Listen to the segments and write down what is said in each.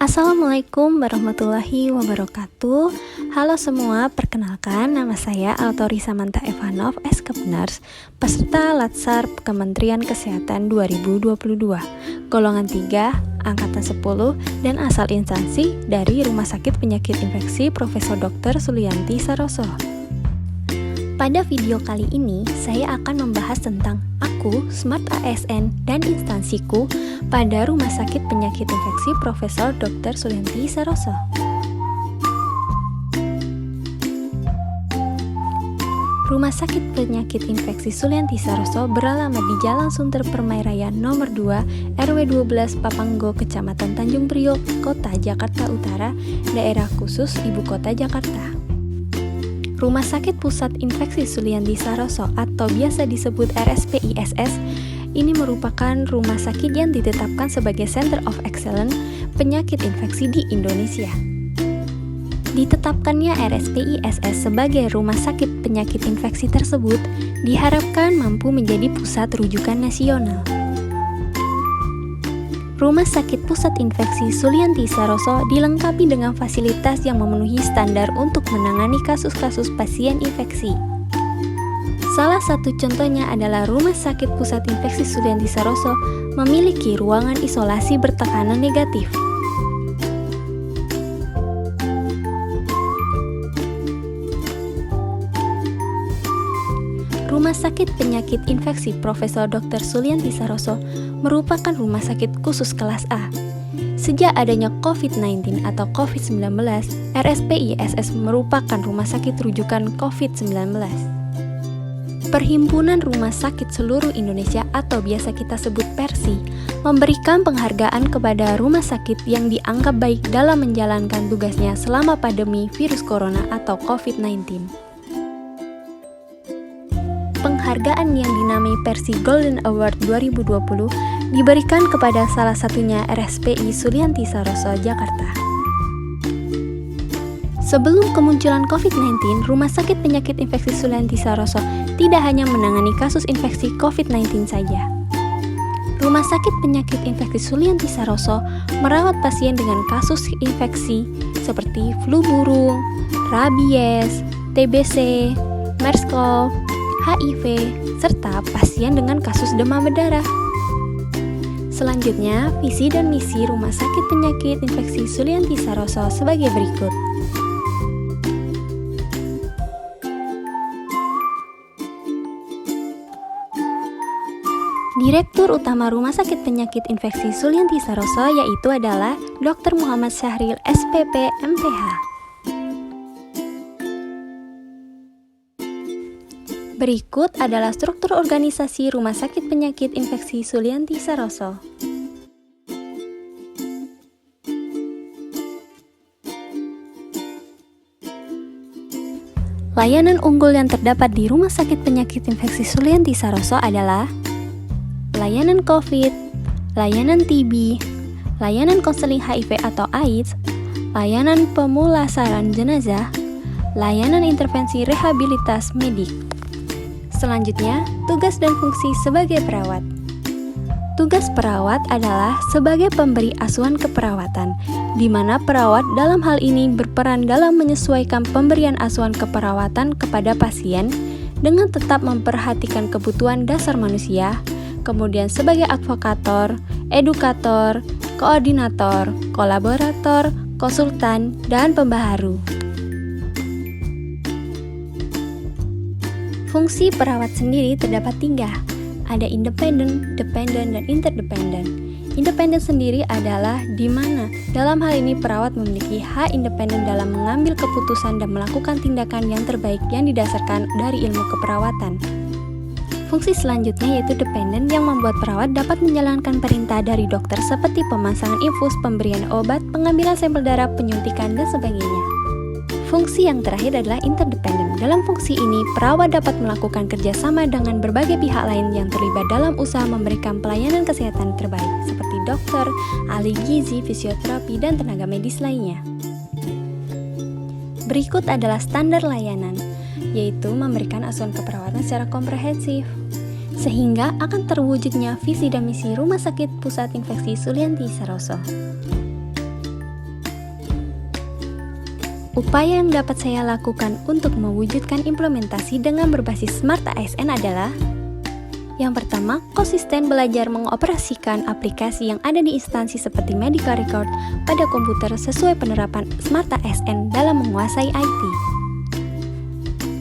Assalamualaikum warahmatullahi wabarakatuh. Halo semua, perkenalkan nama saya Autori Samantha Evanov, Eskepners, peserta Latsar Kementerian Kesehatan 2022, golongan 3, angkatan 10, dan asal instansi dari Rumah Sakit Penyakit Infeksi Profesor Dr. Sulianti Saroso. Pada video kali ini, saya akan membahas tentang aku, Smart ASN, dan instansiku pada Rumah Sakit Penyakit Infeksi Profesor Dr. Sulianti Saroso. Rumah Sakit Penyakit Infeksi Sulianti Saroso beralamat di Jalan Sunter Permai Raya nomor 2, RW 12 Papanggo, Kecamatan Tanjung Priok, Kota Jakarta Utara, Daerah Khusus Ibu Kota Jakarta. Rumah Sakit Pusat Infeksi Sulianti Saroso atau biasa disebut RSPISS ini merupakan rumah sakit yang ditetapkan sebagai Center of Excellence penyakit infeksi di Indonesia. Ditetapkannya RSPISS sebagai rumah sakit penyakit infeksi tersebut diharapkan mampu menjadi pusat rujukan nasional. Rumah Sakit Pusat Infeksi Sulianti Saroso dilengkapi dengan fasilitas yang memenuhi standar untuk menangani kasus-kasus pasien infeksi. Salah satu contohnya adalah Rumah Sakit Pusat Infeksi Sulianti Saroso memiliki ruangan isolasi bertekanan negatif. Rumah Sakit Penyakit Infeksi Profesor Dr. Sulianti Saroso merupakan rumah sakit khusus kelas A. Sejak adanya COVID-19 atau COVID-19, RSPISS merupakan rumah sakit rujukan COVID-19. Perhimpunan Rumah Sakit Seluruh Indonesia atau biasa kita sebut PERSI memberikan penghargaan kepada rumah sakit yang dianggap baik dalam menjalankan tugasnya selama pandemi virus corona atau COVID-19. Penghargaan yang dinamai Persi Golden Award 2020 diberikan kepada salah satunya RSPI Sulianti Saroso, Jakarta. Sebelum kemunculan COVID-19, Rumah Sakit Penyakit Infeksi Sulianti Saroso tidak hanya menangani kasus infeksi COVID-19 saja. Rumah Sakit Penyakit Infeksi Sulianti Saroso merawat pasien dengan kasus infeksi seperti flu burung, rabies, TBC, MERS-CoV, HIV, serta pasien dengan kasus demam berdarah. Selanjutnya, visi dan misi Rumah Sakit Penyakit Infeksi Sulianti Saroso sebagai berikut. Direktur Utama Rumah Sakit Penyakit Infeksi Sulianti Saroso yaitu adalah Dr. Muhammad Syahril, SPP, MPH. Berikut adalah struktur organisasi Rumah Sakit Penyakit Infeksi Sulianti Saroso. Layanan unggul yang terdapat di Rumah Sakit Penyakit Infeksi Sulianti Saroso adalah layanan COVID, layanan TB, layanan konseling HIV atau AIDS, layanan pemulasaran jenazah, layanan intervensi rehabilitas medik. Selanjutnya, tugas dan fungsi sebagai perawat. Tugas perawat adalah sebagai pemberi asuhan keperawatan, di mana perawat dalam hal ini berperan dalam menyesuaikan pemberian asuhan keperawatan kepada pasien dengan tetap memperhatikan kebutuhan dasar manusia, kemudian sebagai advokator, edukator, koordinator, kolaborator, konsultan, dan pembaharu. Fungsi perawat sendiri terdapat 3, ada independen, dependen, dan interdependen. Independen sendiri adalah di mana dalam hal ini perawat memiliki hak independen dalam mengambil keputusan dan melakukan tindakan yang terbaik yang didasarkan dari ilmu keperawatan. Fungsi selanjutnya yaitu dependen yang membuat perawat dapat menjalankan perintah dari dokter seperti pemasangan infus, pemberian obat, pengambilan sampel darah, penyuntikan, dan sebagainya. Fungsi yang terakhir adalah interdependen. Dalam fungsi ini, perawat dapat melakukan kerjasama dengan berbagai pihak lain yang terlibat dalam usaha memberikan pelayanan kesehatan terbaik, seperti dokter, ahli gizi, fisioterapi, dan tenaga medis lainnya. Berikut adalah standar layanan, yaitu memberikan asuhan keperawatan secara komprehensif, sehingga akan terwujudnya visi dan misi Rumah Sakit Pusat Infeksi Sulianti Saroso. Upaya yang dapat saya lakukan untuk mewujudkan implementasi dengan berbasis Smart ASN adalah: yang pertama, konsisten belajar mengoperasikan aplikasi yang ada di instansi seperti medical record pada komputer sesuai penerapan Smart ASN dalam menguasai IT.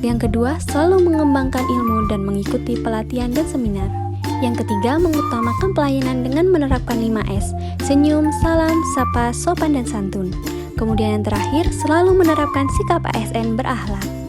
Yang kedua, selalu mengembangkan ilmu dan mengikuti pelatihan dan seminar. Yang ketiga, mengutamakan pelayanan dengan menerapkan 5S, senyum, salam, sapa, sopan, dan santun. Kemudian yang terakhir, selalu menerapkan sikap ASN berakhlak.